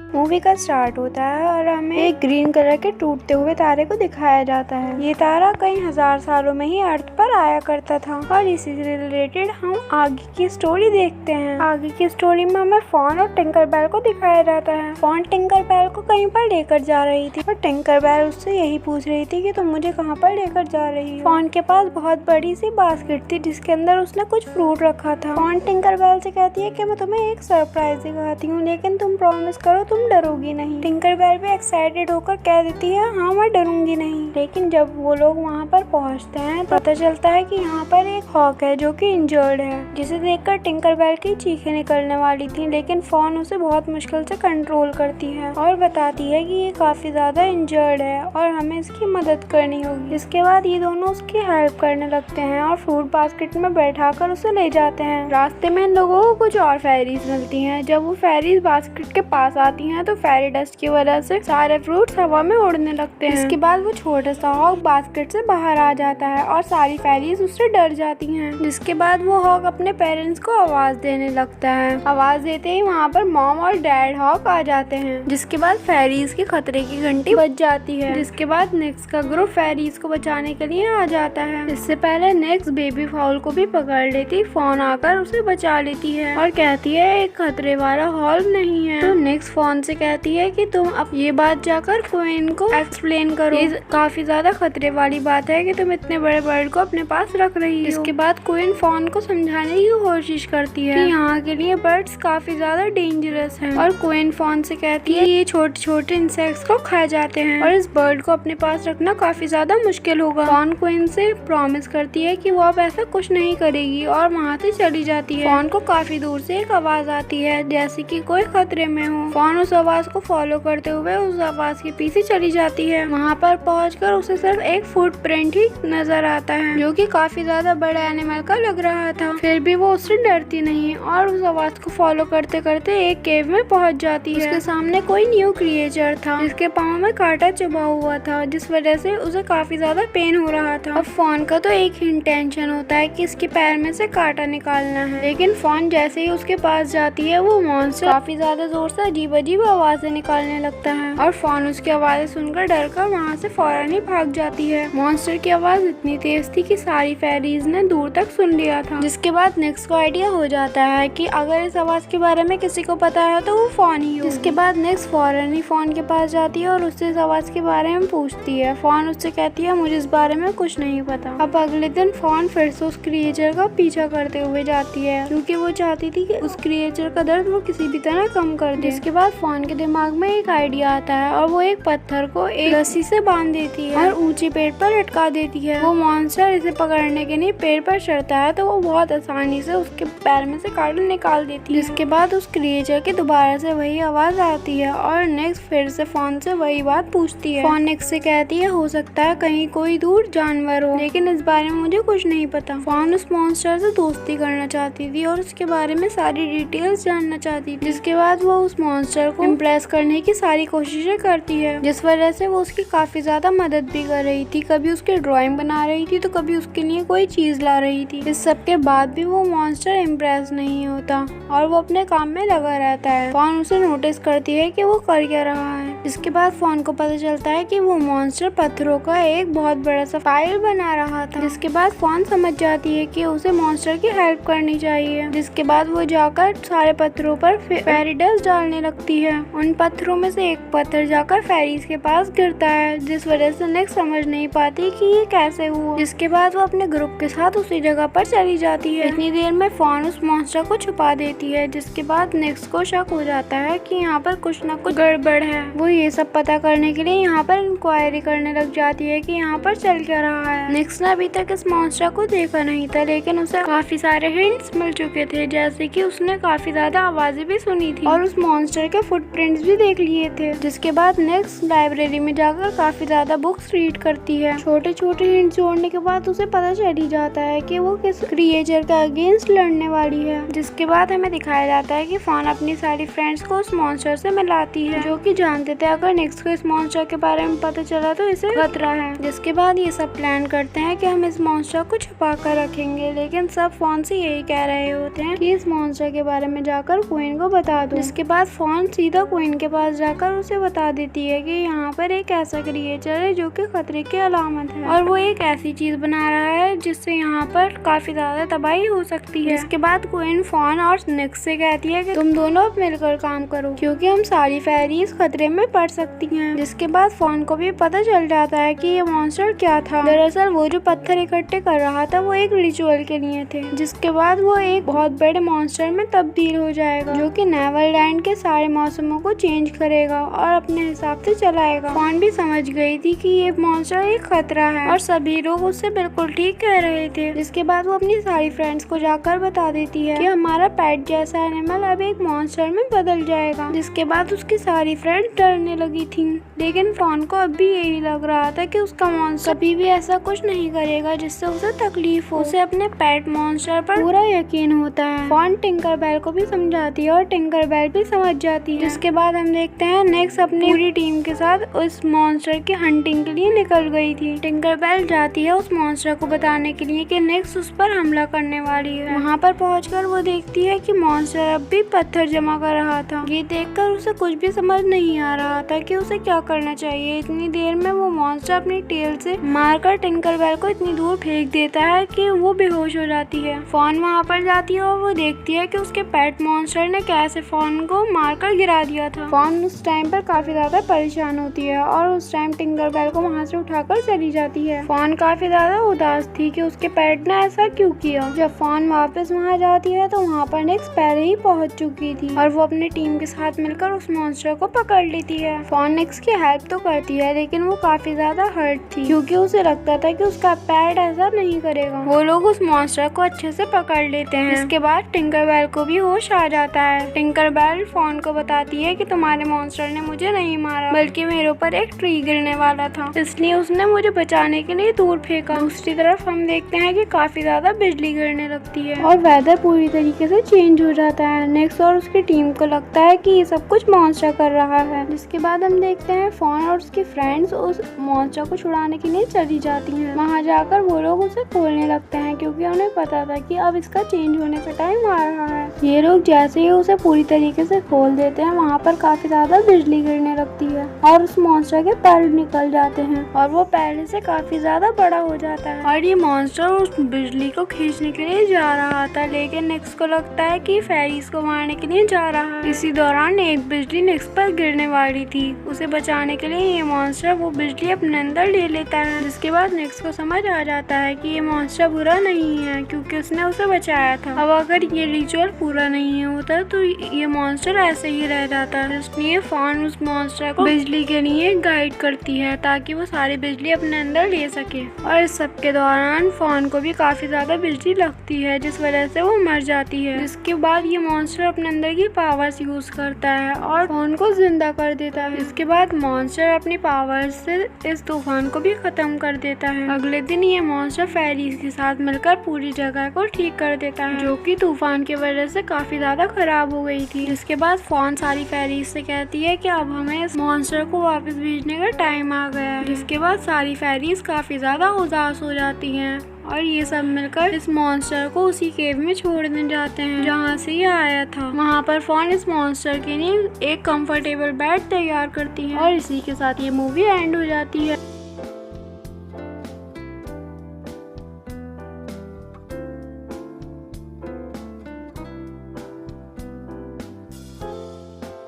Movie का start होता है और हमें एक ग्रीन कलर के टूटते हुए तारे को दिखाया जाता है। ये तारा कई हजार सालों में ही अर्थ पर आया करता था और इसी से रिलेटेड हम आगे की स्टोरी देखते हैं। आगे की स्टोरी में हमें फॉन और टिंकरबेल को दिखाया जाता है। फॉन टिंकरबेल को कहीं पर लेकर जा रही थी और टिंकरबेल उससे यही पूछ रही थी कि तुम मुझे कहाँ पर लेकर जा रही हो। फॉन के पास बहुत बड़ी सी बास्केट थी जिसके अंदर उसने कुछ फ्रूट रखा था। फॉन टिंकरबेल से कहती है कि मैं तुम्हें एक सरप्राइज दिखाती हूँ, लेकिन तुम प्रॉमिस करो तुम डरोगी नहीं। टिंकरबेल भी एक्साइटेड होकर कह देती है हाँ मैं डरूंगी नहीं। लेकिन जब वो लोग वहाँ पर पहुँचते हैं पता चलता है कि यहाँ पर एक हॉक है जो कि इंजर्ड है, जिसे देखकर टिंकरबेल की चीखें निकलने वाली थी, लेकिन फॉन उसे बहुत मुश्किल से कंट्रोल करती है और बताती है कि ये काफी ज्यादा इंजर्ड है और हमें इसकी मदद करनी होगी। इसके बाद ये दोनों उसकी हेल्प करने लगते हैं और फ्रूट बास्केट में बैठाकर उसे ले जाते हैं। रास्ते में इन लोगों को कुछ और फेरीज मिलती हैं। जब वो फेरीज बास्केट के पास आती हैं तो फेरी डस्ट की वजह से सारे फ्रूट्स हवा में उड़ने लगते हैं। इसके बाद वो छोटा सा हॉक बास्केट से बाहर आ जाता है और सारी फेरीज उससे डर जाती हैं। जिसके बाद वो हॉक अपने पेरेंट्स को आवाज देने लगता है। आवाज देते ही वहाँ पर मॉम और डैड हॉक आ जाते हैं। जिसके बाद फेरीज के खतरे की घंटी बज जाती है। जिसके बाद नेक्स का ग्रुप फेरीज को बचाने के लिए आ जाता है। इससे पहले नेक्स बेबी फाउल को भी पकड़ लेती, फोन आकर उसे बचा लेती है और कहती है एक खतरे वाला हॉल नहीं है। तो नेक्स्ट फोन से कहती है कि तुम अब ये बात जाकर क्वीन को एक्सप्लेन करो। ये काफी ज्यादा खतरे वाली बात है कि तुम इतने बड़े बर्ड को अपने पास रख रही हो। इसके बाद क्वीन फोन को समझाने की कोशिश करती है कि यहाँ के लिए बर्ड्स काफी ज्यादा डेंजरस हैं और क्वीन फोन से कहती है ये छोटे छोटे इंसेक्ट्स को खा जाते हैं और इस बर्ड को अपने पास रखना काफी ज्यादा मुश्किल होगा। फोन क्वीन से प्रॉमिस करती है कि वो अब ऐसा कुछ नहीं करेगी और वहाँ से चली जाती है। फोन को काफी दूर से एक आवाज आती है जैसे कि कोई खतरे में हो। फोन उस आवाज को फॉलो करते हुए उस आवाज के पीछे चली जाती है। वहाँ पर पहुंचकर उसे सिर्फ एक फुटप्रिंट ही नजर आता है जो कि काफी ज्यादा बड़े एनिमल का लग रहा था। फिर भी वो उससे डरती नहीं और उस आवाज को फॉलो करते करते एक केव में पहुंच जाती है। उसके सामने कोई न्यू क्रिएचर था जिसके पाँव में कांटा चुभा हुआ था, जिस वजह से उसे काफी ज्यादा पेन हो रहा था। अब फोन का तो एक ही इंटेंशन होता है कि इसके पैर में से कांटा निकालना है, लेकिन फोन जैसे ही उसके पास जाती है वो मॉन्स्टर काफी ज्यादा जोर से अजीब अजीब आवाजें निकालने लगता है और फोन उसकी आवाजें सुनकर डर कर वहाँ से फौरन ही भाग जाती है। मॉन्स्टर की आवाज इतनी तेज थी कि सारी फेरीज ने दूर तक सुन लिया था। जिसके बाद नेक्स्ट को आइडिया हो जाता है कि अगर इस आवाज के बारे में किसी को पता है तो वो फोन ही हो। जिसके बाद नेक्स्ट फौरन ही फोन के पास जाती है और उससे इस आवाज के बारे में पूछती है। फोन उससे कहती है मुझे इस बारे में कुछ नहीं पता। अब अगले दिन फोन फिर से उस क्रिएचर का पीछा करते हुए जाती है क्योंकि वो चाहती थी कि उस क्रिएचर का दर्द वो किसी भी तरह कम कर दे। इसके बाद फोन के दिमाग में एक आइडिया आता है और वो एक पत्थर को एक रस्सी से बांध देती है और ऊंचे पेड़ पर लटका देती है। वो मॉन्स्टर इसे पकड़ने के लिए पेड़ पर चढ़ता है तो वो बहुत आसानी से उसके पैर में से कांटा निकाल देती है। जिसके बाद उस क्रिएचर की दोबारा से वही आवाज आती है और नेक्स्ट फिर से फोन से वही बात पूछती है। फोन नेक्स्ट से कहती है हो सकता है कहीं कोई दूर जानवर हो, लेकिन इस बारे में मुझे कुछ नहीं पता। फोन उस मॉन्स्टर से दोस्ती करना चाहती थी और उसके बारे में सारी डिटेल्स जानना चाहती थी। जिसके बाद वो उस मॉन्स्टर को इम्प्रेस करने की सारी कोशिशें करती है, जिस वजह से वो उसकी काफी ज्यादा मदद भी कर रही थी। कभी उसकी ड्राइंग बना रही थी तो कभी उसके लिए कोई चीज ला रही थी। इस सब के बाद भी वो मॉन्स्टर इम्प्रेस नहीं होता और वो अपने काम में लगा रहता है। फोन उसे नोटिस करती है कि वो कर क्या रहा है। इसके बाद फोन को पता चलता है कि वो मॉन्स्टर पत्थरों का एक बहुत बड़ा सा फाइल बना रहा था। जिसके बाद फोन समझ जाती है कि उसे मॉन्स्टर की हेल्प करनी चाहिए। जिसके बाद वो जाकर सारे पत्थरों पर फेरी डस्ट डालने लगती है। उन पत्थरों में से एक पत्थर जाकर फेरीज के पास गिरता है, जिस वजह से नेक्स्ट समझ नहीं पाती कि ये कैसे हुआ। जिसके बाद वो अपने ग्रुप के साथ उसी जगह पर चली जाती है। इतनी देर में फोन उस मॉन्स्टर को छुपा देती है। जिसके बाद नेक्स्ट को शक हो जाता है कि यहाँ पर कुछ न कुछ गड़बड़ है। वो ये सब पता करने के लिए यहाँ पर इंक्वायरी करने लग जाती है कि यहाँ पर चल क्या रहा है। नेक्स्ट ने अभी तक इस मॉन्स्टर को देखा नहीं था, लेकिन उसे काफी सारे हिंट्स मिल चुके थे, जैसे कि उसने काफी ज्यादा आवाजें भी सुनी थी और उस मॉन्स्टर के फुटप्रिंट्स भी देख लिए थे। जिसके बाद नेक्स्ट लाइब्रेरी में जाकर काफी ज्यादा बुक्स रीड करती है। छोटे छोटे हिंट्स जोड़ने के बाद उसे पता चल ही जाता है कि वो किस क्रिएचर के अगेंस्ट लड़ने वाली है। जिसके बाद हमें दिखाया जाता है कि फोन अपनी सारी फ्रेंड्स को उस मॉन्स्टर से मिलाती है, जो कि जानते थे अगर नेक्स्ट को इस मॉन्स्टर के बारे में पता चला तो इसे खतरा है। जिसके बाद ये सब प्लान करते हैं कि हम इस मॉन्स्टर को छुपा कर रखेंगे, लेकिन सब फोन से यही कह रहे होते हैं कि इस मॉन्स्टर के बारे में जाकर क्वीन को बता दो। जिसके बाद फोन सीधा क्वीन के पास जाकर उसे बता देती है कि यहाँ पर एक ऐसा क्रिएचर है जो कि खतरे की अलामत है और वो एक ऐसी चीज बना रहा है जिससे यहाँ पर काफी ज्यादा तबाही हो सकती है। इसके बाद क्वीन फॉन और निक्स से कहती है कि तुम दोनों अब मिलकर काम करो क्योंकि हम सारी फेरीज खतरे में पड़ सकती हैं। जिसके बाद फॉन को भी पता चल जाता है कि ये मॉन्स्टर क्या था। दरअसल वो जो पत्थर इकट्ठे कर रहा था वो एक रिचुअल के लिए थे, जिसके बाद वो एक बहुत बड़े मॉन्स्टर में तब्दील हो जाएगा जो कि नेवरलैंड के सारे मौसमों को चेंज करेगा और अपने हिसाब से चलाएगा। फॉन भी समझ गई थी कि ये मॉन्स्टर एक खतरा है और सभी लोग उससे बिल्कुल ठीक कह रहे थे। जिसके बाद वो अपनी सारी फ्रेंड्स को जाकर बता देती है कि हमारा पेट जैसा एनिमल अब एक मॉन्स्टर में बदल जाएगा। जिसके बाद उसकी सारी फ्रेंड्स डरने लगी थी, लेकिन फॉन को अब भी यही लग रहा था कि उसका मॉन्स्टर कभी भी ऐसा कुछ नहीं करेगा जिससे उसे तकलीफ हो। उसे अपने पेट मॉन्स्टर पर पूरा यकीन होता है। फॉन टिंकरबेल को भी समझाती है और टिंकरबेल भी समझ जाती है। जिसके बाद हम देखते हैं नेक्स्ट अपनी पूरी टीम के साथ उस मॉन्स्टर की हंटिंग के लिए निकल गई थी। टिंकरबेल जाती है उस मॉन्स्टर को बताने के लिए कि नेक्स्ट उस पर हमला करने वाली है। वहाँ पर पहुंचकर वो देखती है कि मॉन्स्टर अब भी पत्थर जमा कर रहा था। ये देखकर उसे कुछ भी समझ नहीं आ रहा था कि उसे क्या करना चाहिए। इतनी देर में वो मॉन्स्टर अपनी टेल से मारकर टिंकरबेल को इतनी दूर फेंक देता है कि वो बेहोश हो जाती है। फॉन वहाँ पर जाती है और वो देखती है कि उसके पेट मॉन्स्टर ने कैसे फॉन को मारकर गिरा दिया था। फॉन उस टाइम पर काफी ज्यादा परेशान होती है और उस टाइम टिंकरबेल को वहाँ से उठाकर चली जाती है। फॉन काफी ज्यादा उदास थी कि उसके पेट ने ऐसा क्यों किया। जब फॉन वापस वहाँ जाती है तो वहाँ पर नेक्स्ट पहले ही पहुँच चुकी थी और वो अपनी टीम के साथ मिलकर उस मॉन्स्टर को पकड़ लेती है। फॉन नेक्स्ट की हेल्प तो करती है लेकिन वो काफी ज्यादा हर्ट थी क्योंकि उसे लगता था कि उसका पेट ऐसा नहीं करेगा। वो लोग उस मॉन्स्टर को अच्छे से पकड़ लेते हैं। इसके बाद टिंकरबेल को भी होश आ जाता है। टिंकरबेल फॉन को बताती है कि तुम्हारे मॉन्स्टर ने मुझे नहीं मारा बल्कि मेरे ऊपर एक ट्री गिरने वाला था, इसलिए उसने मुझे बचाने के लिए दूर फेंका। दूसरी तरफ हम देखते हैं कि काफी ज्यादा बिजली गिरने लगती है और वेदर पूरी तरीके से चेंज हो जाता है। नेक्स्ट और उसकी टीम को लगता है कि ये सब कुछ मॉन्स्टर कर रहा है। जिसके बाद हम देखते हैं फॉन और उसके फ्रेंड्स उस मॉन्स्टर को छुड़ाने के लिए चली जाती हैं। वहाँ जाकर वो लोग उसे खोलने लगते हैं क्योंकि उन्हें पता था कि अब इसका चेंज होने का टाइम आ रहा है। ये लोग जैसे ही उसे पूरी तरीके से खोल देते हैं वहाँ पर काफी ज्यादा बिजली गिरने लगती है और उस मॉन्स्टर के पैर निकल जाते हैं और वो पहले से काफी ज्यादा बड़ा हो जाता है और ये मॉन्स्टर उस बिजली को खींचने के लिए जा रहा था, लेकिन नेक्स्ट को लगता है कि फेरीज को मारने के लिए जा रहा है। इसी दौरान एक बिजली नेक्स्ट पर गिरने वाली थी। उसे बचाने के लिए ये मॉन्स्टर वो बिजली अपने अंदर ले लेता है। जिसके बाद नेक्स्ट को समझ आ जाता है कि ये मॉन्स्टर बुरा नहीं है क्योंकि उसने उसे बचाया था। अब अगर ये रिचुअल पूरा नहीं होता तो ये मॉन्स्टर ऐसे ही रह जाता है। इसलिए फॉन उस मॉन्स्टर को बिजली के लिए गाइड करती है ताकि वो सारी बिजली अपने अंदर ले सके। और इस सब के दौरान फॉन को भी काफी ज्यादा बिजली लगती है जिस वजह से वो मर जाती है। जिसके बाद ये मॉन्स्टर अपने अंदर की पावर्स यूज करता है और फॉन को जिंदा कर देता है। इसके बाद मॉन्स्टर अपनी पावर्स से इस तूफान को भी खत्म कर देता है। अगले दिन ये मॉन्स्टर फेरीज के साथ मिलकर पूरी जगह को ठीक कर देता है जो कि तूफान की वजह से काफी ज्यादा खराब हो गई थी। इसके बाद फॉन सारी फेरीज से कहती है कि अब हमें इस मॉन्स्टर को वापस भेजने का टाइम आ गया है। जिसके बाद सारी फेरीज काफी ज्यादा उदास हो जाती हैं और ये सब मिलकर इस मॉन्स्टर को उसी केव में छोड़ने जाते हैं जहाँ से ये आया था। वहाँ पर फॉन इस मॉन्स्टर के लिए एक कंफर्टेबल बेड तैयार करती है और इसी के साथ ये मूवी एंड हो जाती है।